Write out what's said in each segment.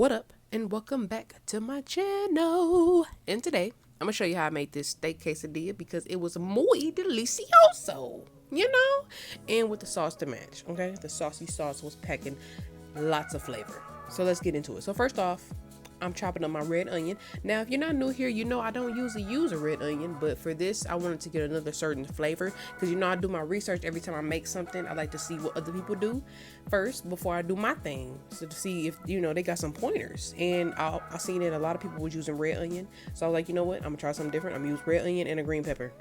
What up, and welcome back to my channel. And today I'm gonna show you how I made this steak quesadilla because it was muy delicioso, and with the sauce to match. Okay, the saucy sauce was packing lots of flavor. So let's get into it. So first off, I'm chopping up my red onion. Now, if you're not new here, I don't usually use a red onion, but for this, I wanted to get another certain flavor because I do my research every time I make something. I like to see what other people do first before I do my thing, so to see if they got some pointers. And I seen that a lot of people was using red onion, so I was like, you know what, I'm gonna try something different. I'm gonna use red onion and a green pepper.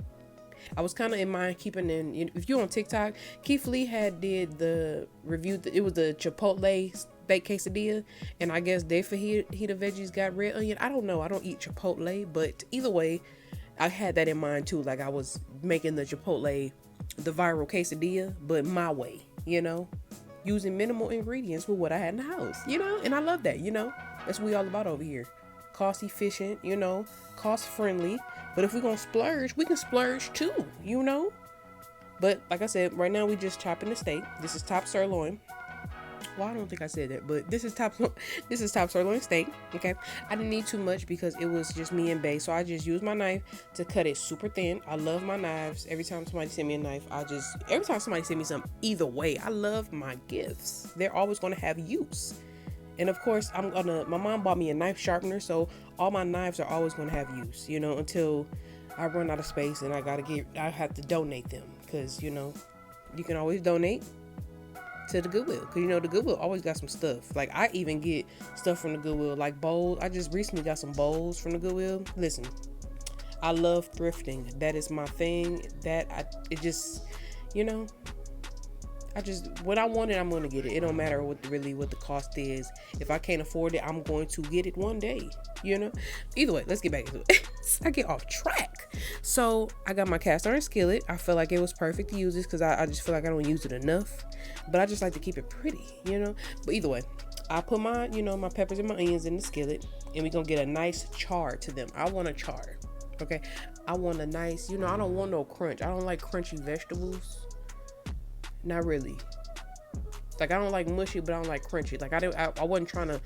I was kind of in mind keeping in, if you're on TikTok, Keith Lee did the review. It was the Chipotle steak quesadilla, and I guess they fajita veggies got red onion. I don't know. I don't eat Chipotle, but either way, I had that in mind too. Like I was making the Chipotle, the viral quesadilla, but my way, using minimal ingredients with what I had in the house, and I love that, that's what we all about over here. Cost efficient, cost friendly. But if we're gonna splurge, we can splurge too, But like I said, right now we just chopping the steak. This is top sirloin. Well, I don't think I said that, but this is top sirloin steak. Okay, I didn't need too much because it was just me and Bae, so I just used my knife to cut it super thin. I love my knives. Every time somebody send me a knife, every time somebody send me something, either way, I love my gifts. They're always gonna have use. And of course, my mom bought me a knife sharpener, so all my knives are always going to have use, until I run out of space and I have to donate them, because, you can always donate to the Goodwill, because, the Goodwill always got some stuff. Like, I even get stuff from the Goodwill, like bowls. I just recently got some bowls from the Goodwill. Listen, I love thrifting. That is my thing. When I want it, I'm going to get it. It don't matter what the cost is. If I can't afford it, I'm going to get it one day, Either way, let's get back into it. I get off track. So I got my cast iron skillet. I feel like it was perfect to use this because I just feel like I don't use it enough. But I just like to keep it pretty, But either way, I put my, my peppers and my onions in the skillet. And we're going to get a nice char to them. I want a char, okay? I want a nice, I don't want no crunch. I don't like crunchy vegetables. Not really. Like, I don't like mushy, but I don't like crunchy. Like, I wasn't trying to...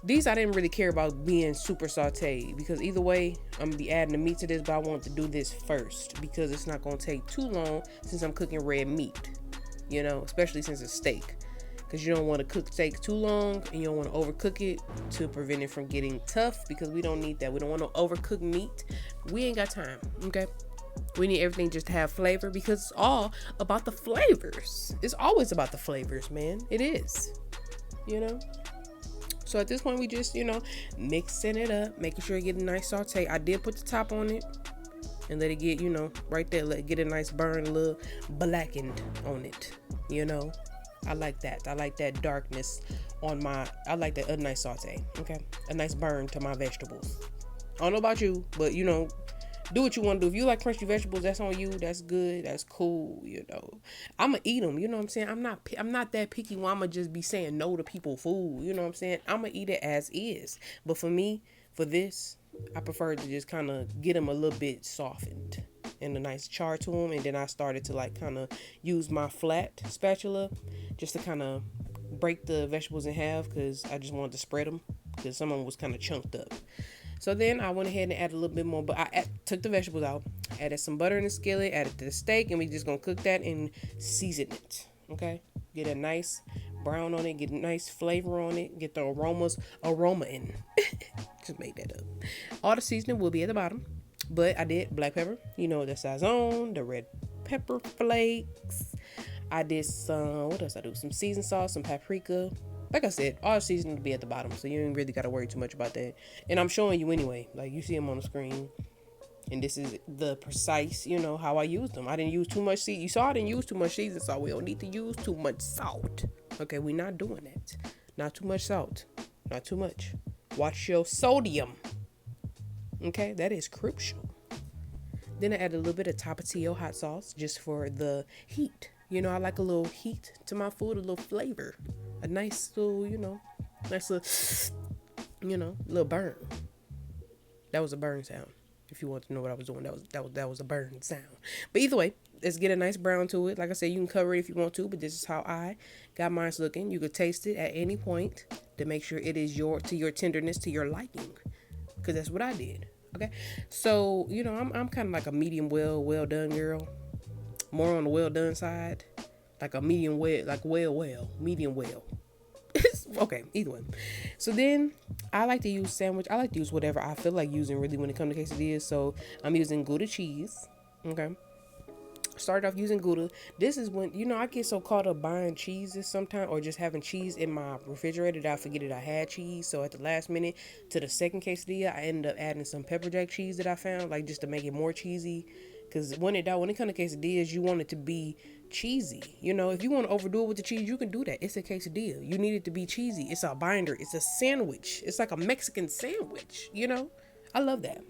These, I didn't really care about being super sauteed, because either way, I'm going to be adding the meat to this, but I want to do this first, because it's not going to take too long since I'm cooking red meat, especially since it's steak. Because you don't want to cook steak too long, and you don't want to overcook it to prevent it from getting tough, because we don't need that. We don't want to overcook meat. We ain't got time, okay? We need everything just to have flavor, because it's all about the flavors. It's always about the flavors, man. It is, So at this point, we just, mixing it up, making sure you get a nice saute. I did put the top on it and let it get, right there. Let it get a nice burn, a little blackened on it, I like that. I like that darkness I like that, a nice saute, okay? A nice burn to my vegetables. I don't know about you, but, do what you want to do. If you like crunchy vegetables, that's on you. That's good. That's cool. I'm gonna eat them. You know what I'm saying? I'm not that picky where I'm gonna just be saying no to people food. You know what I'm saying? I'm gonna eat it as is. But for me, for this, I prefer to just kind of get them a little bit softened and a nice char to them. And then I started to kind of use my flat spatula just to kind of break the vegetables in half, because I just wanted to spread them, because some of them was kind of chunked up. So then I went ahead and added a little bit more, but I took the vegetables out, added some butter in the skillet, added to the steak, and we just gonna cook that and season it, okay? Get a nice brown on it, get a nice flavor on it, get the aroma in. Just made that up. All the seasoning will be at the bottom, but I did black pepper, the SAZÓN, the red pepper flakes. I did what else I do? Some seasoned sauce, some paprika. Like I said, all the seasoning will be at the bottom, so you ain't really got to worry too much about that. And I'm showing you anyway. Like, you see them on the screen. And this is the precise, how I use them. I didn't use too much seasoning. You saw I didn't use too much seasoning, so we don't need to use too much salt. Okay, we're not doing that. Not too much salt. Not too much. Watch your sodium. Okay, that is crucial. Then I added a little bit of Tapatio hot sauce just for the heat. I like a little heat to my food, a little flavor. A nice little, little burn. That was a burn sound. If you want to know what I was doing, that was a burn sound. But either way, let's get a nice brown to it. Like I said, you can cover it if you want to, but this is how I got mine looking. You could taste it at any point to make sure it is to your tenderness, to your liking, because that's what I did. Okay, so you know, I'm kind of like a medium well done girl, more on the well done side, like a medium well, like medium well. Okay, either way. So then I like to use sandwich. I like to use whatever I feel like using really when it comes to quesadillas. So I'm using Gouda cheese. Okay. Started off using Gouda. This is when, you know, I get so caught up buying cheeses sometimes, or just having cheese in my refrigerator that I forget that I had cheese. So at the last minute to the second quesadilla, I ended up adding some pepper jack cheese that I found, like just to make it more cheesy. Because when it comes to quesadillas, you want it to be cheesy. You know, if you want to overdo it with the cheese, you can do that. It's a quesadilla. You need it to be cheesy. It's a binder. It's a sandwich. It's like a Mexican sandwich, you know? I love that.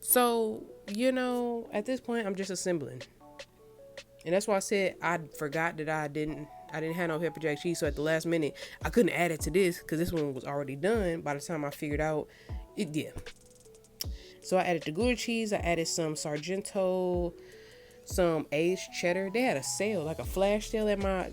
So, you know, at this point, I'm just assembling. And that's why I said I forgot that I didn't have no pepper jack cheese. So at the last minute, I couldn't add it to this because this one was already done by the time I figured out it. Yeah. So I added the Gouda cheese. I added some Sargento, some aged cheddar. They had a sale, like a flash sale at my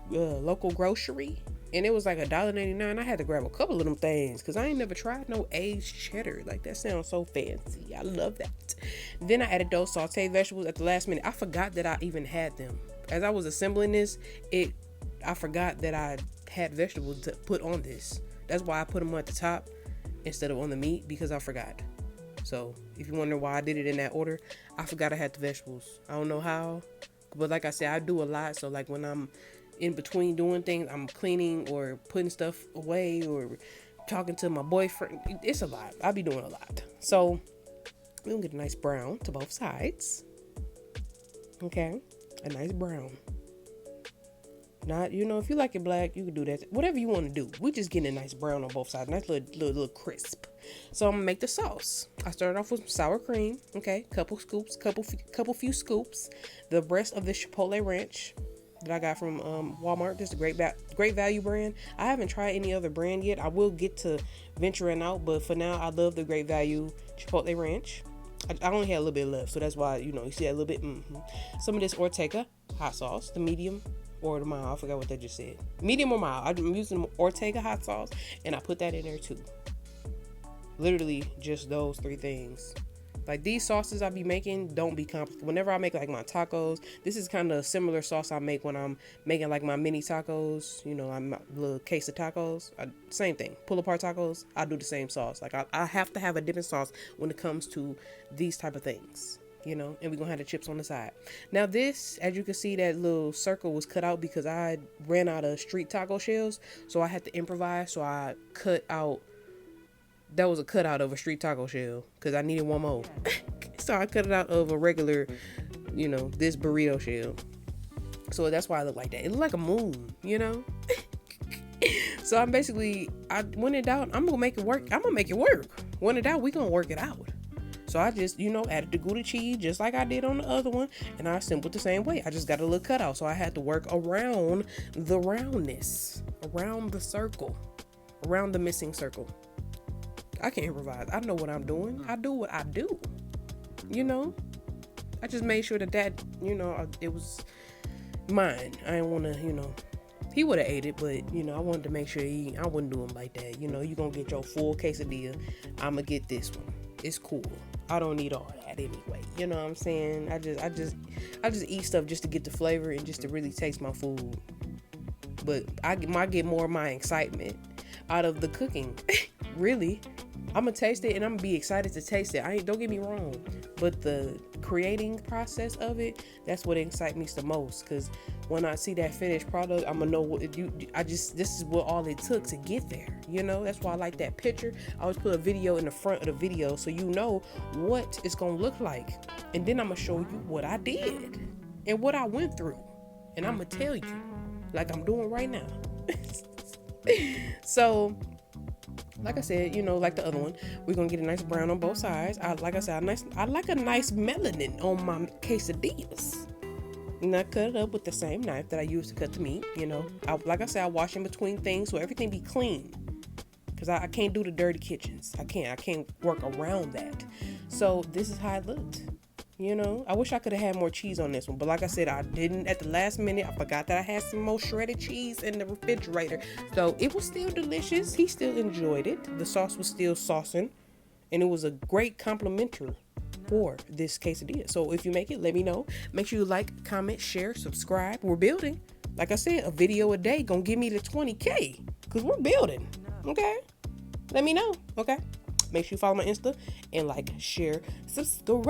local grocery. And it was like $1.99. I had to grab a couple of them things because I ain't never tried no aged cheddar. Like, that sounds so fancy. I love that. Then I added those sauteed vegetables at the last minute. I forgot that I even had them. As I was assembling this, I forgot that I had vegetables to put on this. That's why I put them at the top instead of on the meat, because I forgot. So if you wonder why I did it in that order, I forgot I had the vegetables. I don't know how, but like I said, I do a lot. So like when I'm in between doing things, I'm cleaning or putting stuff away or talking to my boyfriend. It's a lot. I be doing a lot. So we're gonna get a nice brown to both sides. Okay, a nice brown. Not, you know, if you like it black, you can do that. Whatever you want to do. We just getting a nice brown on both sides. Nice little crisp. So I'm gonna make the sauce. I started off with some sour cream. Okay, couple few scoops. The rest of the Chipotle Ranch that I got from Walmart. This is a great value brand. I haven't tried any other brand yet. I will get to venturing out, but for now, I love the Great Value Chipotle Ranch. I only had a little bit left, so that's why, you know, you see that little bit. Some of this Ortega hot sauce, the medium or the mild. I forgot what they just said. Medium or mild. I'm using Ortega hot sauce, and I put that in there too. Literally just those three things. Like, these sauces I be making don't be complicated. Whenever I make like my tacos, this is kind of a similar sauce I make when I'm making like my mini tacos. You know, I'm a little case of tacos. Same thing. Pull apart tacos. I do the same sauce. Like, I have to have a different sauce when it comes to these type of things. You know, and we're gonna have the chips on the side. Now this, as you can see, that little circle was cut out because I ran out of street taco shells, so I had to improvise. So I cut out, that was a cutout of a street taco shell because I needed one more. So I cut it out of a regular, you know, this burrito shell. So that's why I look like that. It looked like a moon, you know. So when in doubt, I'm gonna make it work. I'm gonna make it work. When in doubt, we gonna work it out. So I just, you know, added the Gouda cheese just like I did on the other one, and I assembled the same way. I just got a little cutout, so I had to work around the roundness, around the circle, around the missing circle. I can't improvise. I know what I'm doing. I do what I do. You know, I just made sure that you know, it was mine. I didn't want to, you know, he would have ate it, but you know, I wanted to make sure I wouldn't do him like that. You know, you gonna get your full quesadilla. I'm gonna get this one. It's cool. I don't need all that anyway. You know what I'm saying? I just eat stuff just to get the flavor and just to really taste my food. But I get more of my excitement out of the cooking. Really. I'm gonna taste it and I'm gonna be excited to taste it. Don't get me wrong, but the creating process of it, that's what excites me the most. Cause when I see that finished product, I'm gonna know what this is what all it took to get there. You know, that's why I like that picture. I always put a video in the front of the video so you know what it's gonna look like, and then I'm gonna show you what I did and what I went through, and I'm gonna tell you like I'm doing right now. So, like I said, you know, like the other one, we're gonna get a nice brown on both sides. I like a nice melanin on my quesadillas. And I cut it up with the same knife that I used to cut the meat. You know, like I said, I wash in between things so everything be clean. Cause I can't do the dirty kitchens. I can't work around that. So this is how it looked. You know, I wish I could have had more cheese on this one, but like I said, I didn't at the last minute. I forgot that I had some more shredded cheese in the refrigerator. So it was still delicious. He still enjoyed it. The sauce was still saucing, and it was a great complimentary for this quesadilla. So if you make it, let me know. Make sure you like, comment, share, subscribe. We're building. Like I said, a video a day gonna give me the 20K, because we're building. Okay? Let me know. Okay? Make sure you follow my Insta and like, share, subscribe.